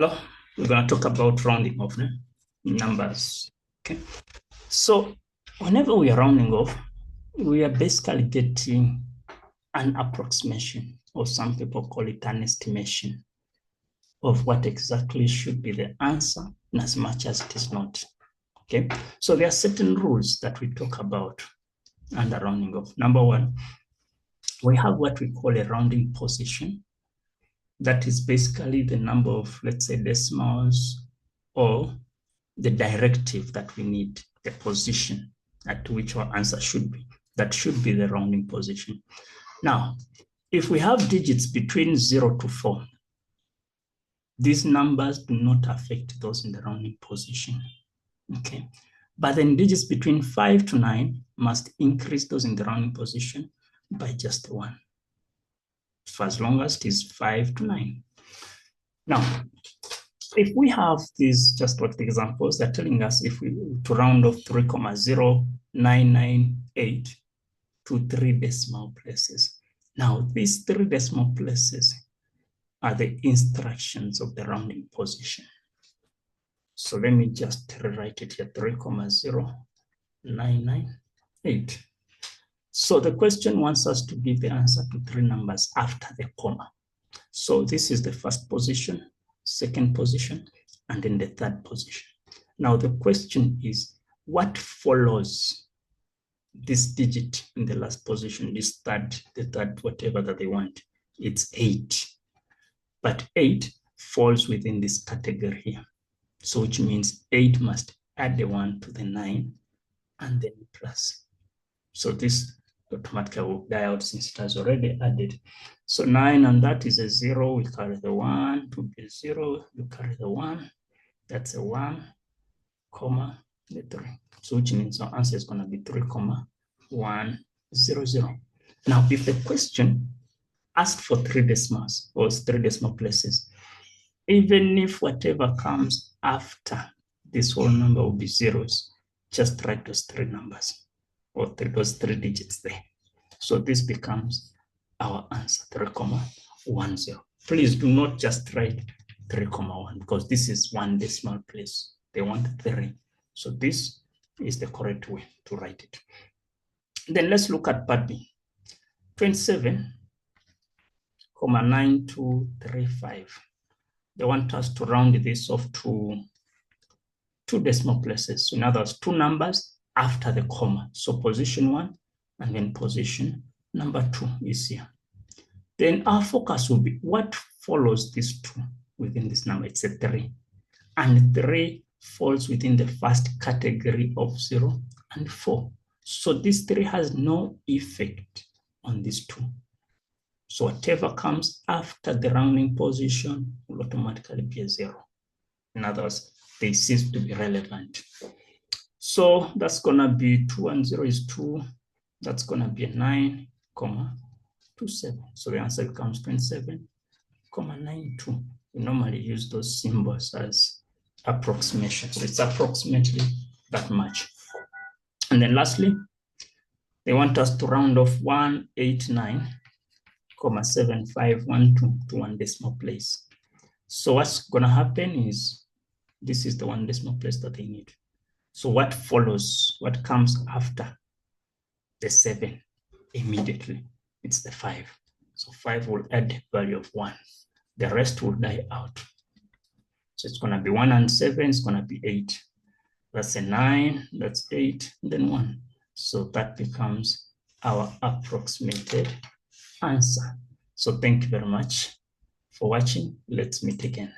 Hello, we're going to talk about rounding off numbers. Okay, so whenever we are rounding off, we are basically getting an approximation, or some people call it an estimation of what exactly should be the answer, in as much as it is not. Okay, so there are certain rules that we talk about under rounding off. Number one, we have what we call a rounding position. That is basically the number of, let's say, decimals or the directive that we need, the position at which our answer should be. That should be the rounding position. Now, if we have digits between 0 to 4, these numbers do not affect those in the rounding position. Okay. But then digits between 5 to 9 must increase those in the rounding position by just 1, for as long as it is 5 to 9. Now, if we have these, just what the examples, they're telling us if we to round off 3,0998 to 3 decimal places. Now, these 3 decimal places are the instructions of the rounding position. So let me just rewrite it here, 3,0998. So the question wants us to give the answer to 3 numbers after the comma. So this is the first position, second position, and then the third position. Now the question is, what follows this digit in the last position, the third, whatever that they want? It's 8. But 8 falls within this category here. So which means 8 must add the 1 to the 9 and then plus. So this automatically will die out since it has already added. So 9 and that is a 0. We carry the 1 to be 0. You carry the 1. That's a 1, comma, the 3. So which means our answer is going to be 3,100. Now, if the question asked for 3 decimals or 3 decimal places, even if whatever comes after this whole number will be zeros, just write those 3 numbers or those 3 digits there. So this becomes our answer, 3,10. Please do not just write 3,1 because this is 1 decimal place. They want 3. So this is the correct way to write it. Then let's look at part B. 27,9235. They want us to round this off to 2 decimal places. So in other words, 2 numbers after the comma. So position 1 and then position number 2 is here. Then our focus will be what follows this 2 within this number. It's a 3. And 3 falls within the first category of 0 and 4. So this 3 has no effect on this 2. So whatever comes after the rounding position will automatically be a 0. In other words, they cease to be relevant. So that's going to be 2 and 0 is 2. That's going to be a 9, 27. So the answer becomes 27,92. We normally use those symbols as approximation. So it's approximately that much. And then lastly, they want us to round off 189,7512 to 1 decimal place. So what's going to happen is this is the 1 decimal place that they need. So what follows, what comes after the 7 immediately? It's the 5. So 5 will add the value of 1. The rest will die out. So it's going to be 1 and 7, it's going to be 8. That's a 9, that's 8, and then 1. So that becomes our approximated answer. So thank you very much for watching. Let's meet again.